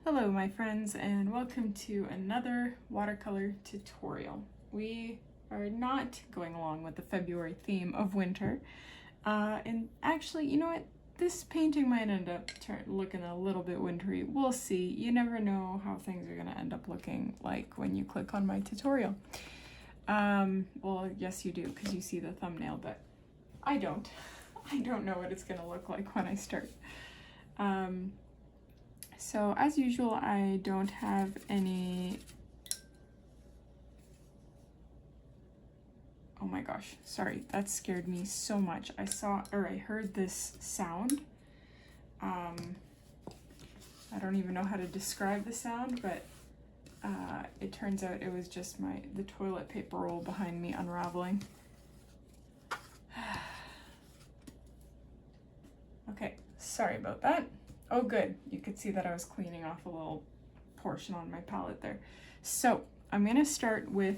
Hello my friends, and welcome to another watercolor tutorial. We are not going along with the February theme of winter, and actually, you know what, this painting might end up looking a little bit wintry. We'll see. You never know how things are going to end up looking like when you click on my tutorial. Well, yes you do, because you see the thumbnail, but I don't. I don't know what it's going to look like when I start. So as usual, I don't have any, oh my gosh, sorry, that scared me so much. I heard this sound. I don't even know how to describe the sound, but it turns out it was just the toilet paper roll behind me unraveling. Okay, sorry about that. Oh good, you could see that I was cleaning off a little portion on my palette there. So I'm gonna start with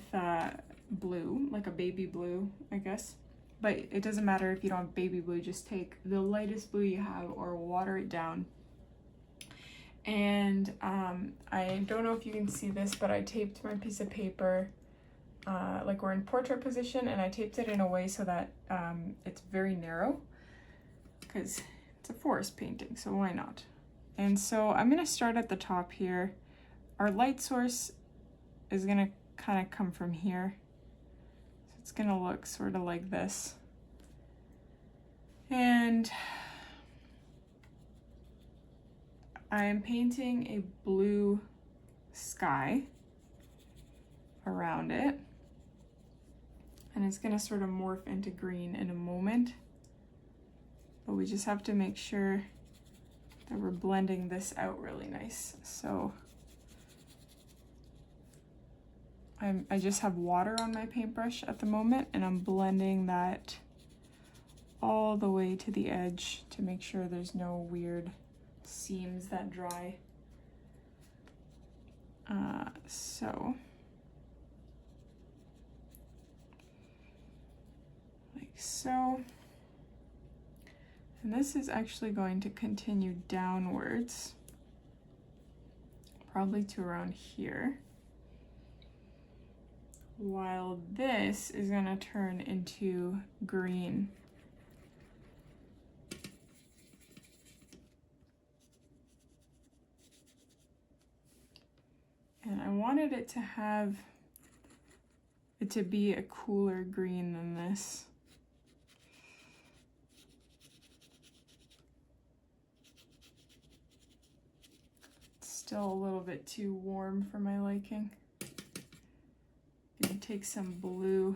blue, like a baby blue, I guess. But it doesn't matter if you don't have baby blue, just take the lightest blue you have or water it down. And I don't know if you can see this, but I taped my piece of paper, like we're in portrait position, and I taped it in a way so that it's very narrow, because it's a forest painting, so why not? And so I'm gonna start at the top here. Our light source is gonna kind of come from here. So it's gonna look sort of like this. And I am painting a blue sky around it. And it's gonna sort of morph into green in a moment. But we just have to make sure that we're blending this out really nice. So I just have water on my paintbrush at the moment, and I'm blending that all the way to the edge to make sure there's no weird seams that dry. So like so. And this is actually going to continue downwards, probably to around here, while this is going to turn into green. And I wanted it to be a cooler green than this. Still a little bit too warm for my liking. Gonna take some blue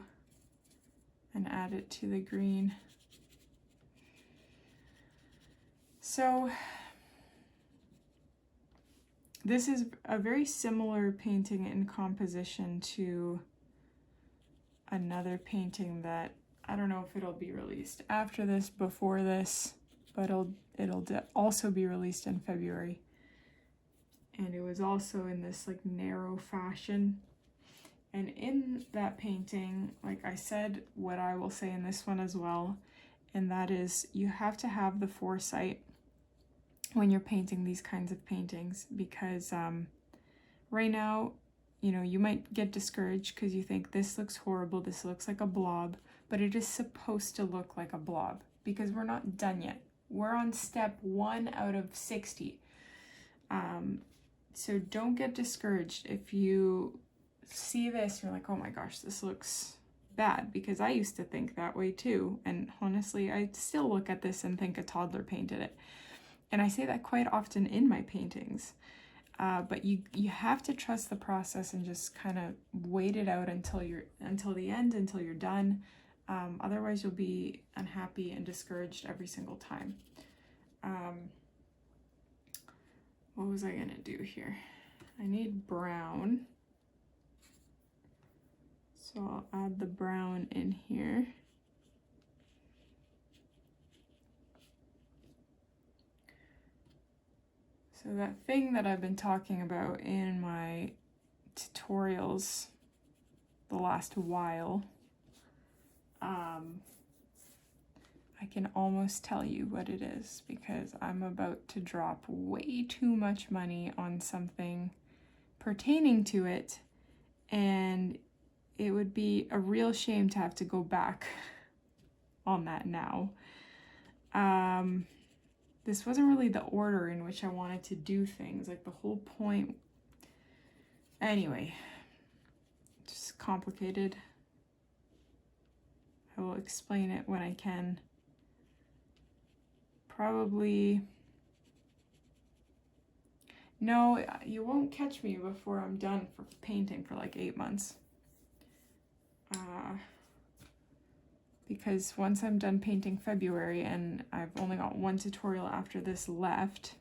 and add it to the green. So this is a very similar painting in composition to another painting that I don't know if it'll be released after this, before this, but it'll also be released in February. And it was also in this like narrow fashion. And in that painting, like I said, what I will say in this one as well, and that is you have to have the foresight when you're painting these kinds of paintings, because right now, you know, you might get discouraged because you think this looks horrible, this looks like a blob, but it is supposed to look like a blob because we're not done yet. We're on step 1 out of 60. So don't get discouraged if you see this, you're like, oh my gosh, this looks bad, because I used to think that way too. And honestly, I still look at this and think a toddler painted it. And I say that quite often in my paintings. But you have to trust the process and just kind of wait it out until the end, until you're done. Otherwise you'll be unhappy and discouraged every single time. What was I gonna do here? I need brown. So I'll add the brown in here. So that thing that I've been talking about in my tutorials the last while, I can almost tell you what it is because I'm about to drop way too much money on something pertaining to it, and it would be a real shame to have to go back on that now. This wasn't really the order in which I wanted to do things, like the whole point. Anyway, just complicated. I will explain it when I can. Probably, no, you won't catch me before I'm done for painting for like 8 months. Because once I'm done painting February and I've only got one tutorial after this left,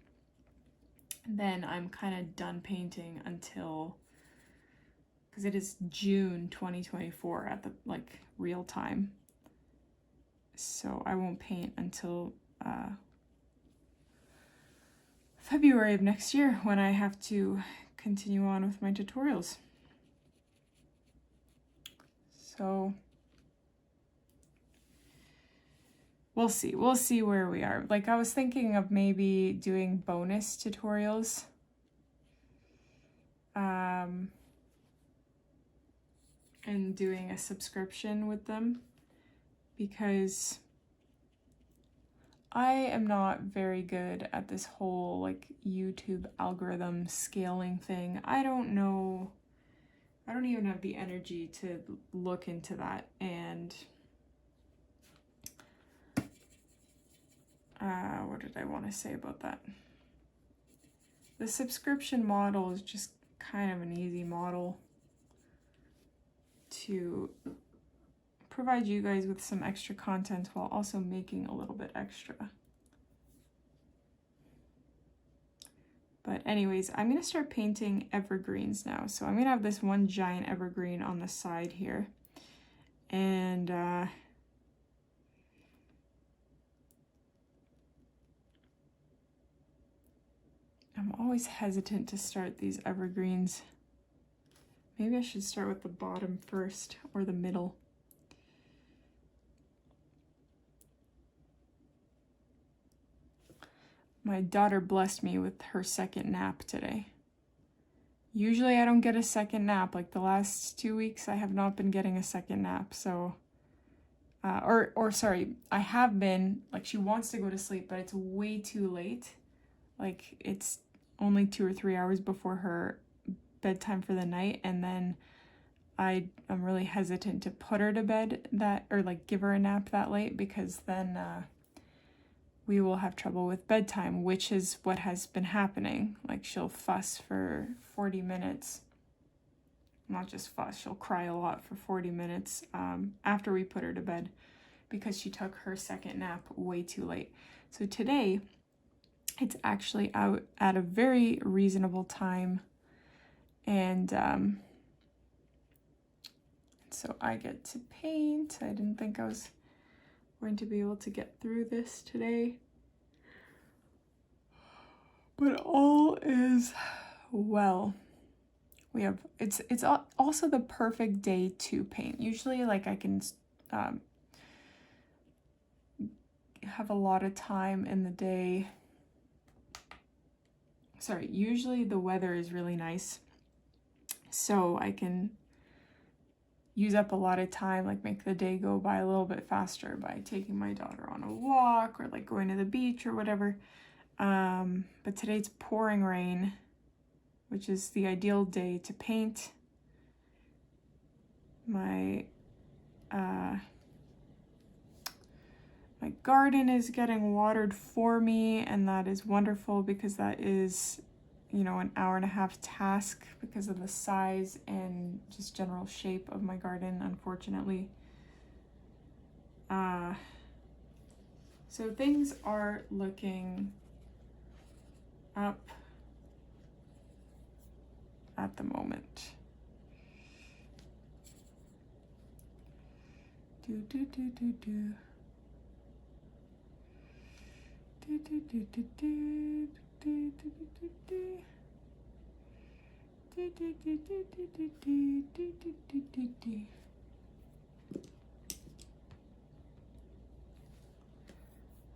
then I'm kind of done painting until, because it is June 2024 at the like real time. So I won't paint until February of next year when I have to continue on with my tutorials. So we'll see where we are. Like I was thinking of maybe doing bonus tutorials. And doing a subscription with them, because I am not very good at this whole like YouTube algorithm scaling thing. I don't know. I don't even have the energy to look into that. And what did I want to say about that? The subscription model is just kind of an easy model to provide you guys with some extra content while also making a little bit extra. But anyways, I'm going to start painting evergreens now. So I'm going to have this one giant evergreen on the side here. And I'm always hesitant to start these evergreens. Maybe I should start with the bottom first, or the middle. My daughter blessed me with her second nap today. Usually I don't get a second nap. Like the last 2 weeks I have not been getting a second nap. So, sorry, I have been, like she wants to go to sleep, but it's way too late. Like it's only 2 or 3 hours before her bedtime for the night, and then I'm really hesitant to put her to bed or like give her a nap that late, because then we will have trouble with bedtime, which is what has been happening. Like she'll fuss for 40 minutes. Not just fuss, she'll cry a lot for 40 minutes after we put her to bed, because she took her second nap way too late. So today it's actually out at a very reasonable time. And so I get to paint. I didn't think I was going to be able to get through this today. But all is well. We have, it's also the perfect day to paint. Usually like I can have a lot of time in the day. Sorry, usually the weather is really nice, so I can use up a lot of time, like make the day go by a little bit faster by taking my daughter on a walk or like going to the beach or whatever. But today it's pouring rain, which is the ideal day to paint. My my garden is getting watered for me, and that is wonderful because that is, you know, an 1.5-hour task because of the size and just general shape of my garden, unfortunately. So things are looking up at the moment.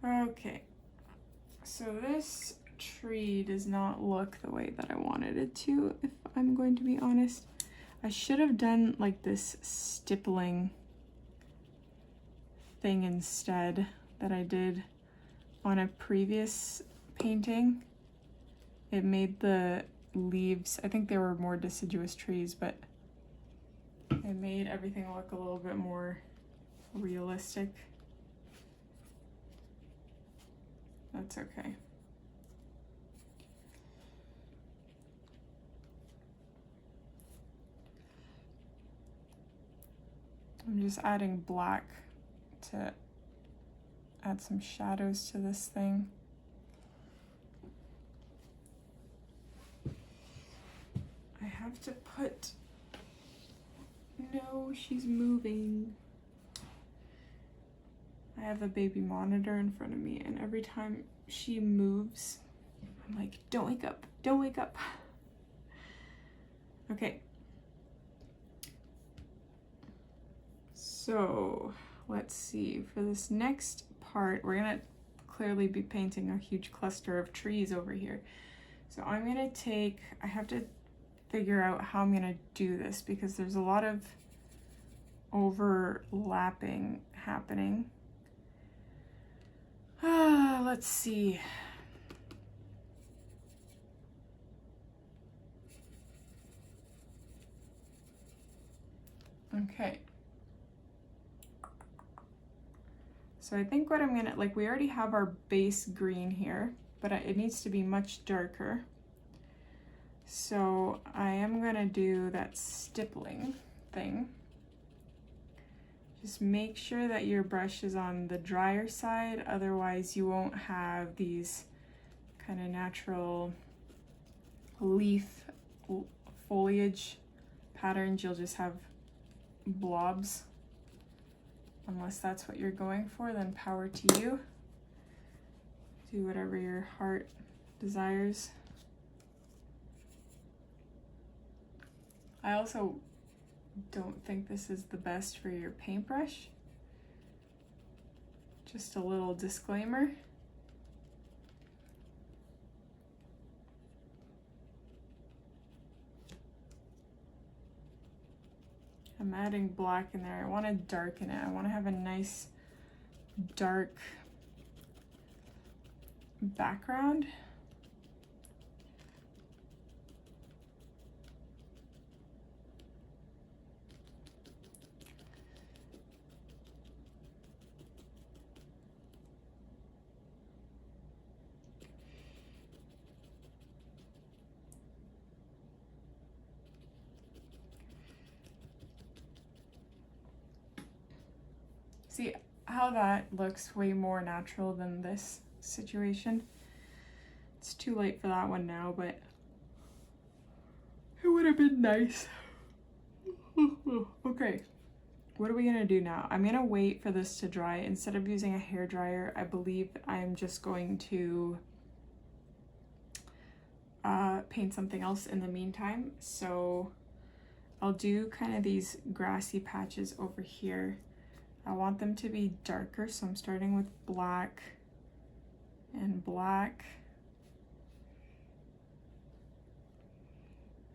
Okay, so this tree does not look the way that I wanted it to, if I'm going to be honest. I should have done like this stippling thing instead that I did on a previous painting. It made the leaves, I think they were more deciduous trees, but it made everything look a little bit more realistic. That's okay. I'm just adding black to add some shadows to this thing. I have to put, no, she's moving. I have the baby monitor in front of me, and every time she moves, I'm like, don't wake up, don't wake up. Okay. So let's see, for this next part, we're gonna clearly be painting a huge cluster of trees over here. So I'm gonna take, I have to figure out how I'm gonna do this because there's a lot of overlapping happening. Let's see. Okay. So I think what I'm gonna, like, we already have our base green here, but it needs to be much darker. So I am gonna do that stippling thing. Just make sure that your brush is on the drier side, otherwise you won't have these kind of natural leaf foliage patterns. You'll just have blobs. Unless that's what you're going for, then power to you. Do whatever your heart desires. I also don't think this is the best for your paintbrush. Just a little disclaimer. I'm adding black in there. I want to darken it. I want to have a nice dark background. See how that looks way more natural than this situation? It's too late for that one now, but it would have been nice. Okay, what are we gonna do now? I'm gonna wait for this to dry. Instead of using a hair dryer, I believe I'm just going to paint something else in the meantime. So I'll do kind of these grassy patches over here. I want them to be darker, so I'm starting with black and black.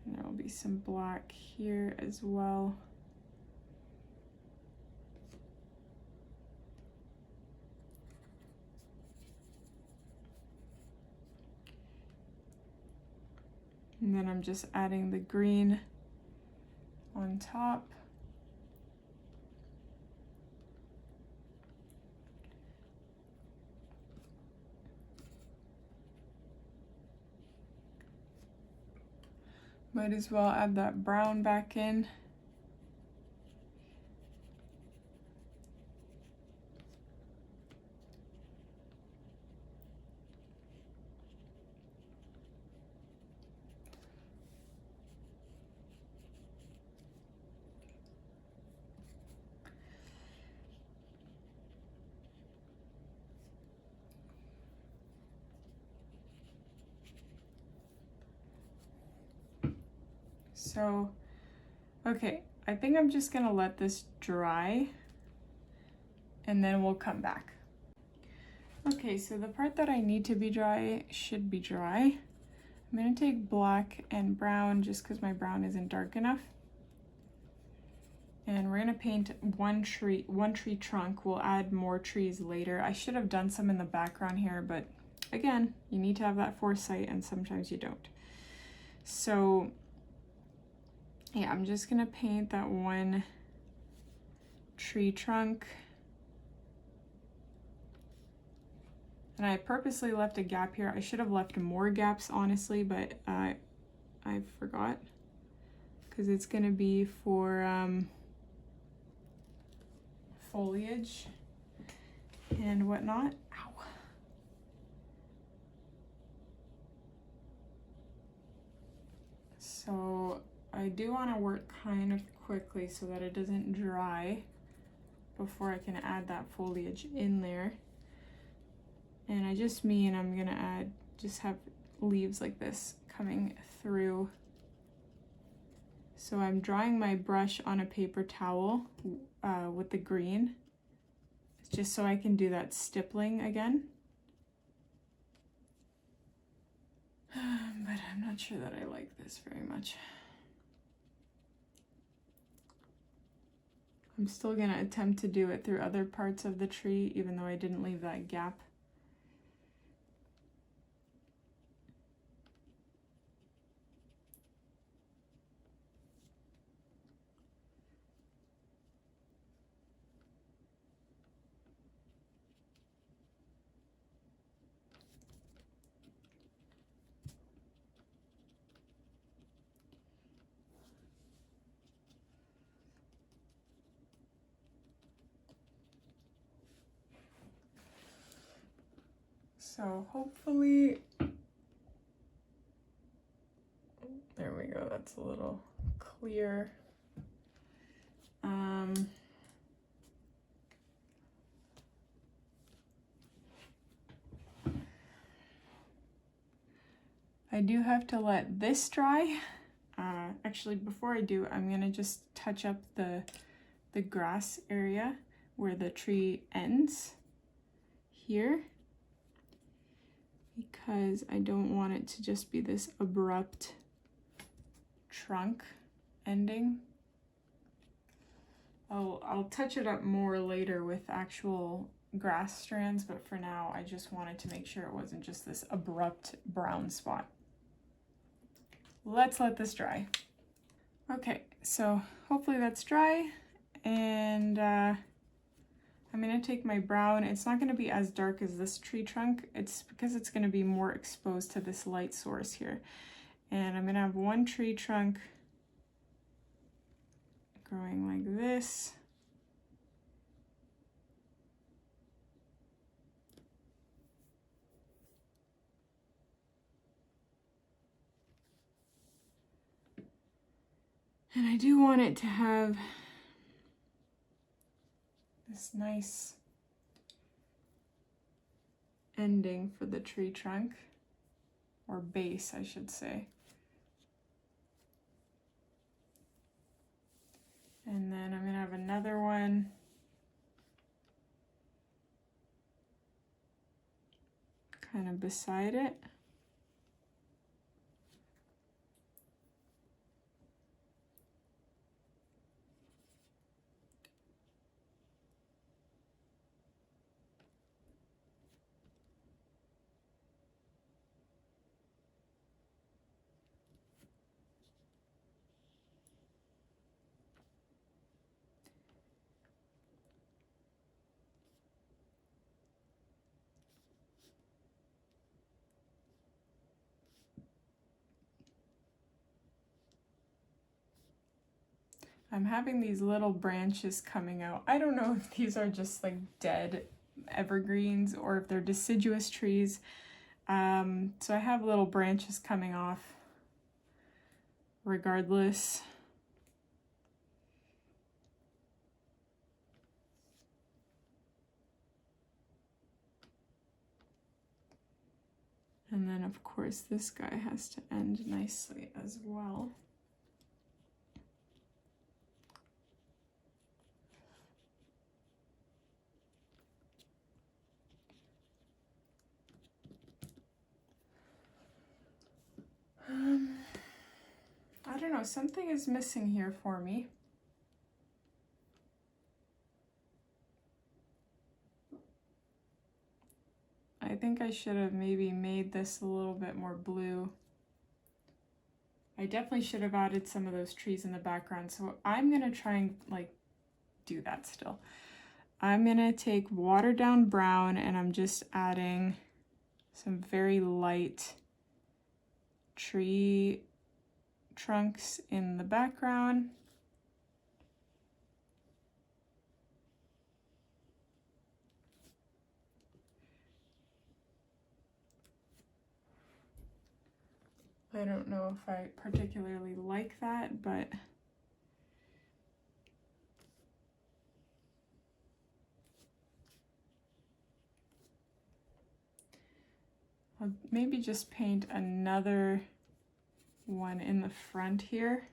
And there will be some black here as well. And then I'm just adding the green on top. Might as well add that brown back in. So, okay, I think I'm just gonna let this dry and then we'll come back. Okay, so the part that I need to be dry should be dry. I'm gonna take black and brown just because my brown isn't dark enough. And we're gonna paint one tree trunk. We'll add more trees later. I should have done some in the background here, but again, you need to have that foresight and sometimes you don't. So yeah, I'm just gonna paint that one tree trunk. And I purposely left a gap here. I should have left more gaps, honestly, but I forgot because it's gonna be for foliage and whatnot. Ow. So I do want to work kind of quickly so that it doesn't dry before I can add that foliage in there. And I just mean I'm gonna add, just have leaves like this coming through. So I'm drying my brush on a paper towel with the green, just so I can do that stippling again. But I'm not sure that I like this very much. I'm still gonna attempt to do it through other parts of the tree, even though I didn't leave that gap. So hopefully, there we go, that's a little clear. I do have to let this dry. Actually, before I do, I'm gonna just touch up the grass area where the tree ends here, because I don't want it to just be this abrupt trunk ending. I'll touch it up more later with actual grass strands, but for now I just wanted to make sure it wasn't just this abrupt brown spot. Let's let this dry. Okay, so hopefully that's dry, and I'm gonna take my brown. It's not gonna be as dark as this tree trunk. It's because it's gonna be more exposed to this light source here. And I'm gonna have one tree trunk growing like this. And I do want it to have this nice ending for the tree trunk, or base, I should say. And then I'm gonna have another one kind of beside it. I'm having these little branches coming out. I don't know if these are just like dead evergreens or if they're deciduous trees. So I have little branches coming off regardless. And then of course this guy has to end nicely as well. don't know, something is missing here for me. I think I should have maybe made this a little bit more blue. I definitely should have added some of those trees in the background, so I'm gonna try and like do that still. I'm gonna take watered down brown and I'm just adding some very light tree trunks in the background. I don't know if I particularly like that, but I'll maybe just paint another one in the front here.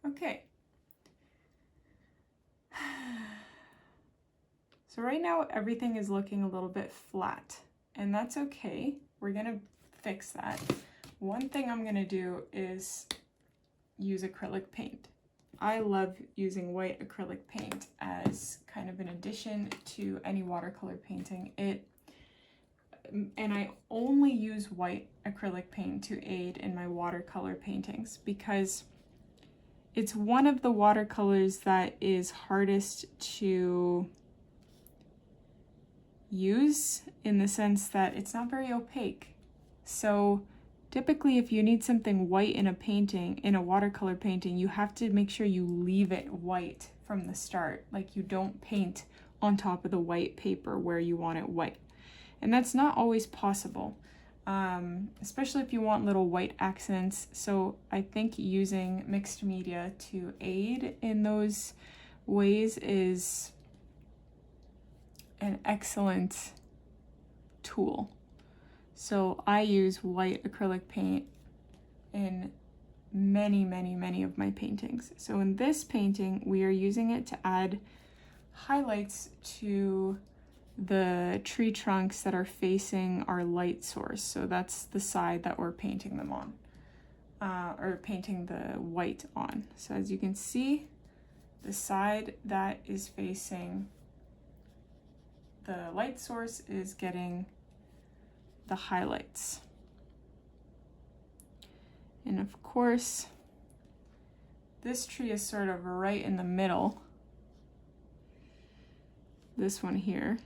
Okay. So right now everything is looking a little bit flat, and that's okay. We're gonna fix that. One thing I'm gonna do is use acrylic paint. I love using white acrylic paint as kind of an addition to any watercolor painting. And I only use white acrylic paint to aid in my watercolor paintings because it's one of the watercolors that is hardest to use in the sense that it's not very opaque. So typically if you need something white in a painting, in a watercolor painting, you have to make sure you leave it white from the start. Like you don't paint on top of the white paper where you want it white. And that's not always possible, especially if you want little white accents. So I think using mixed media to aid in those ways is an excellent tool. So I use white acrylic paint in many of my paintings. So in this painting, we are using it to add highlights to the tree trunks that are facing our light source. So that's the side that we're painting them on, or painting the white on. So as you can see, the side that is facing the light source is getting the highlights. And of course, this tree is sort of right in the middle. This one here.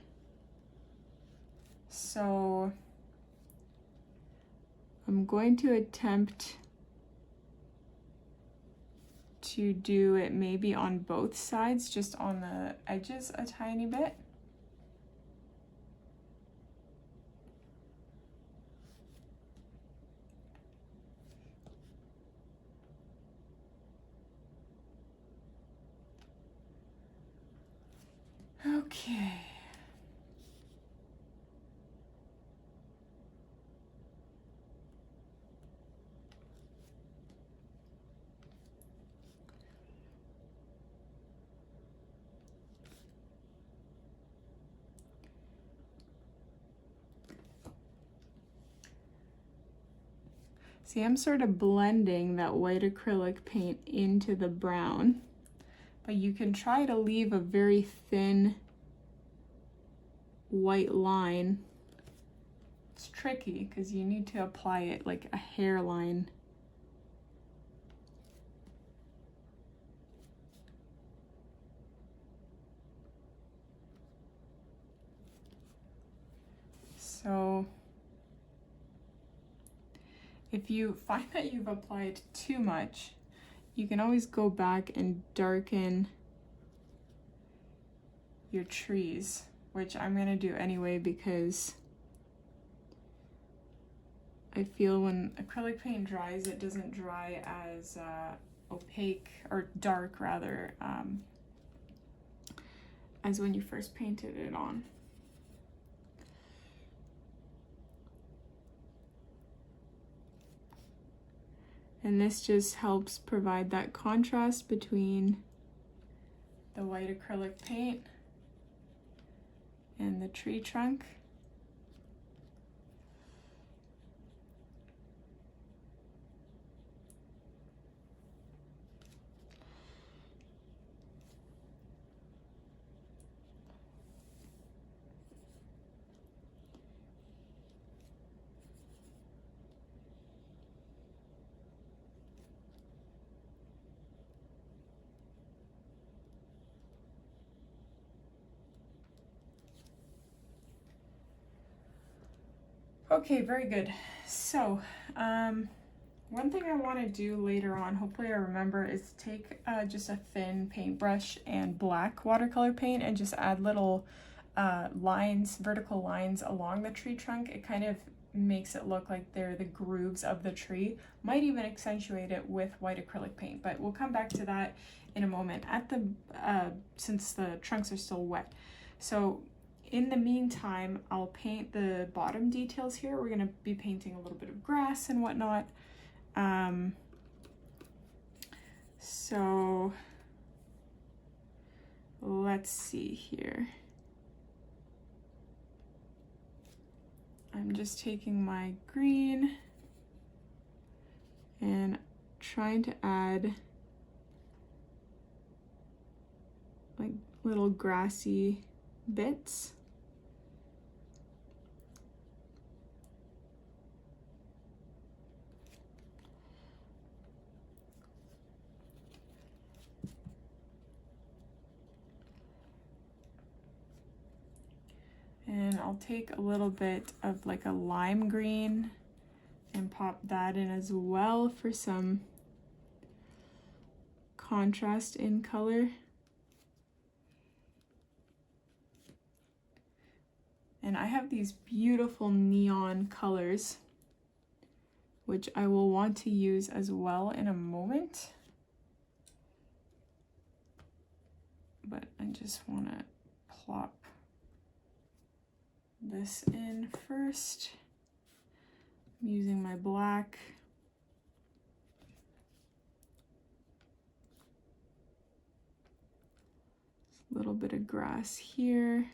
So I'm going to attempt to do it maybe on both sides, just on the edges a tiny bit. Okay. See, I'm sort of blending that white acrylic paint into the brown, but you can try to leave a very thin white line. It's tricky because you need to apply it like a hairline. So if you find that you've applied too much, you can always go back and darken your trees, which I'm gonna do anyway because I feel when acrylic paint dries, it doesn't dry as opaque, or dark rather, as when you first painted it on. And this just helps provide that contrast between the white acrylic paint and the tree trunk. Okay, very good. So, one thing I want to do later on, hopefully I remember, is take just a thin paintbrush and black watercolor paint and just add little lines, vertical lines along the tree trunk. It kind of makes it look like they're the grooves of the tree. Might even accentuate it with white acrylic paint, but we'll come back to that in a moment at the since the trunks are still wet. So in the meantime, I'll paint the bottom details here. We're going to be painting a little bit of grass and whatnot. So let's see here. I'm just taking my green and trying to add like little grassy bits. And I'll take a little bit of like a lime green and pop that in as well for some contrast in color. And I have these beautiful neon colors, which I will want to use as well in a moment. But I just want to plop this in first. I'm using my black. A little bit of grass here.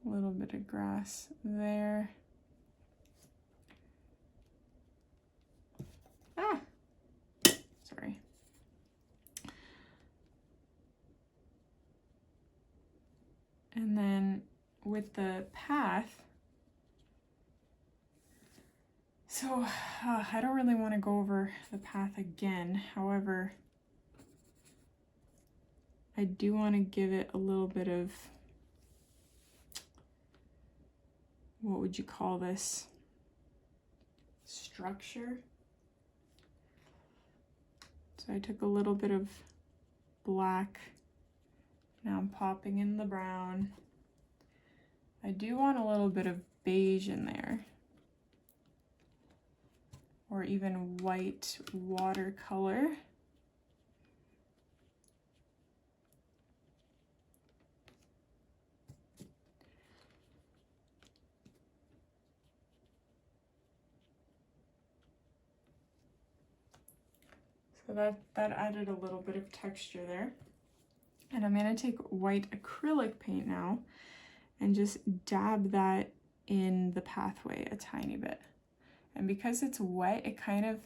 A little bit of grass there. Ah, sorry. And then with the path, so I don't really want to go over the path again. However, I do want to give it a little bit of, what would you call this? Structure. So I took a little bit of black. Now I'm popping in the brown. I do want a little bit of beige in there, or even white watercolor. So that added a little bit of texture there. And I'm going to take white acrylic paint now and just dab that in the pathway a tiny bit. And because it's wet, it kind of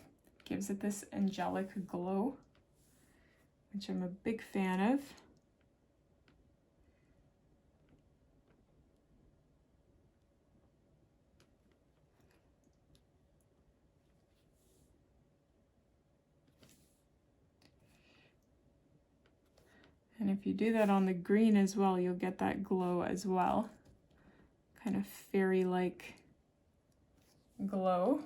gives it this angelic glow, which I'm a big fan of. And if you do that on the green as well, you'll get that glow as well. kind of fairy-like glow.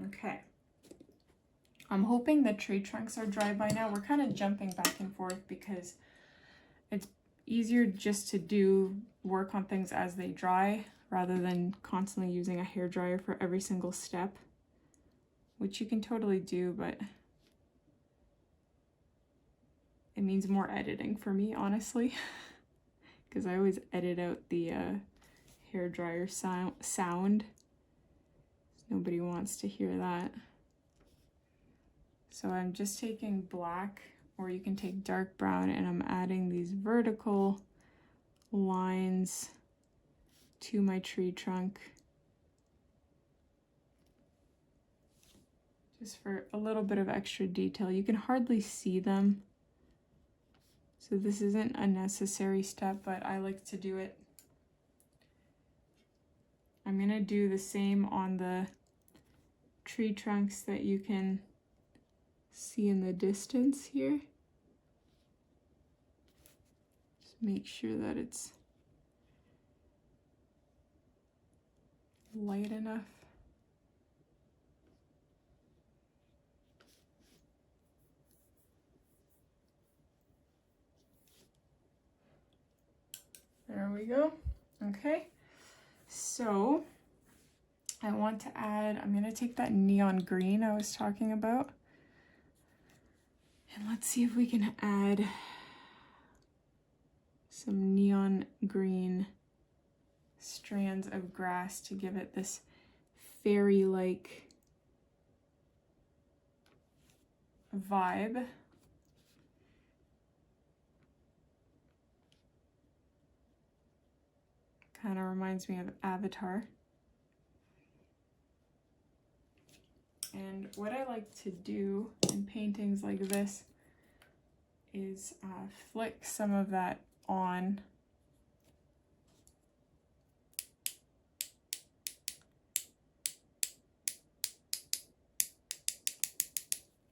Okay. I'm hoping the tree trunks are dry by now. We're kind of jumping back and forth because it's easier just to work on things as they dry rather than constantly using a hairdryer for every single step, which you can totally do, but it means more editing for me, honestly, because I always edit out the hairdryer sound. Nobody wants to hear that. So I'm just taking black, or you can take dark brown, and I'm adding these vertical lines to my tree trunk, just for a little bit of extra detail. You can hardly see them, so this isn't a necessary step, but I like to do it. I'm gonna do the same on the tree trunks that you can see in the distance here. Just make sure that it's light enough. There we go. Okay, so I want to add, I'm gonna take that neon green I was talking about, and let's see if we can add some neon green strands of grass to give it this fairy-like vibe. Kind of reminds me of Avatar. And what I like to do in paintings like this is flick some of that on.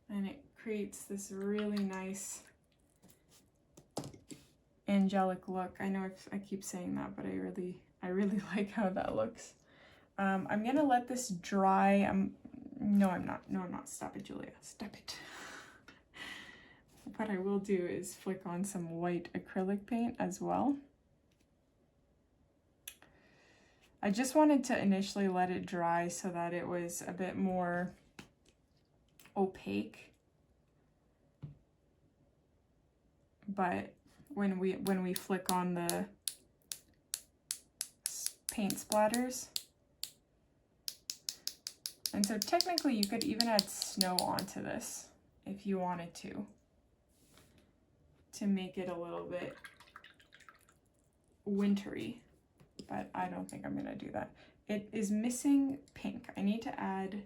And it creates this really nice angelic look. I know I keep saying that, but I really like how that looks. I'm gonna let this dry. No, I'm not. No, I'm not. Stop it, Julia. Stop it. What I will do is flick on some white acrylic paint as well. I just wanted to initially let it dry so that it was a bit more opaque. But when we flick on the paint splatters, and so technically you could even add snow onto this if you wanted to make it a little bit wintry, but I don't think I'm gonna do that. It is missing pink. I need to add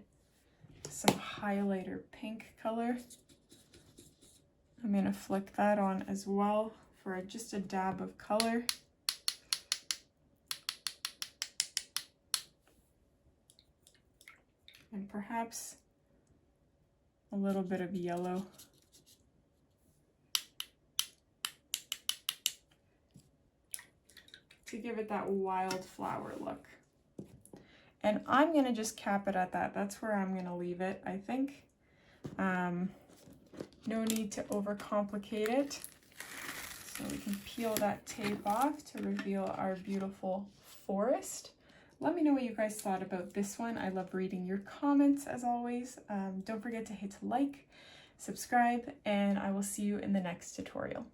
some highlighter pink color. I'm gonna flick that on as well for just a dab of color. And perhaps a little bit of yellow. To give it that wildflower look. And I'm gonna just cap it at that. That's where I'm gonna leave it, I think. No need to overcomplicate it. So we can peel that tape off to reveal our beautiful forest. Let me know what you guys thought about this one. I love reading your comments as always. Don't forget to hit like, subscribe, and I will see you in the next tutorial.